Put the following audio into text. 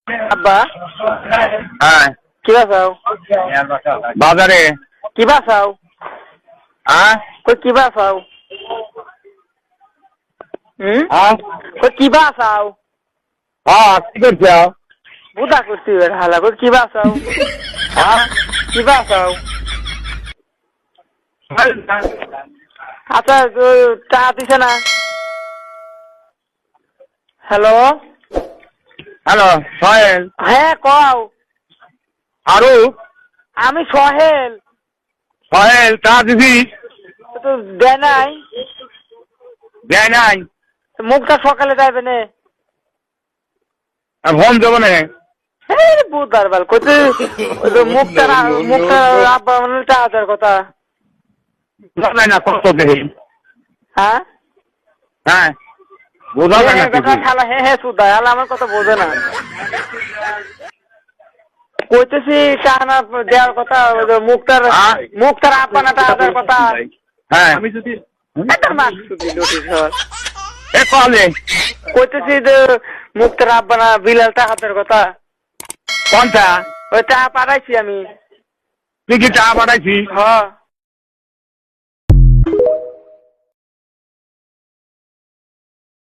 আব্বা হ্যাঁ কি বাসাও বাজারে কি বাসাও হ্যাঁ কই কি বাসাও হ্যাঁ কই কি বাসাও হ্যাঁ কি করছো বুদা করছি হালা কই কি বাসাও হ্যাঁ কি বাসাও আচ্ছা চা দিছে না হ্যালো হ্যালো সোহেল হ্যাঁ কও আরু আমি সোহেল সোহেল চা দিবি তো দেয় নাই দেয় নাই মুখটা সকালে যাইবে না ফোন দেবো না বুধবার বেল কইতে মুখটা আব্বা মানে টাকার কথা নাই না কত দেখি হ্যাঁ হ্যাঁ বোঝা যায় না কিছু খালা হ্যাঁ সুদা হালা আমার কথা বোঝে না কইতেছি টানা দেওয়ার কথা মুখটার আব্বা না টাকার কথা হ্যাঁ আমি যদি এ কলে কইতেছি যে মুখটার আব্বা না বিলাল টাকার কথা কোনটা ওই টাকা পাঠাইছি আমি তুই কি চা পাঠাইছি হ্যাঁ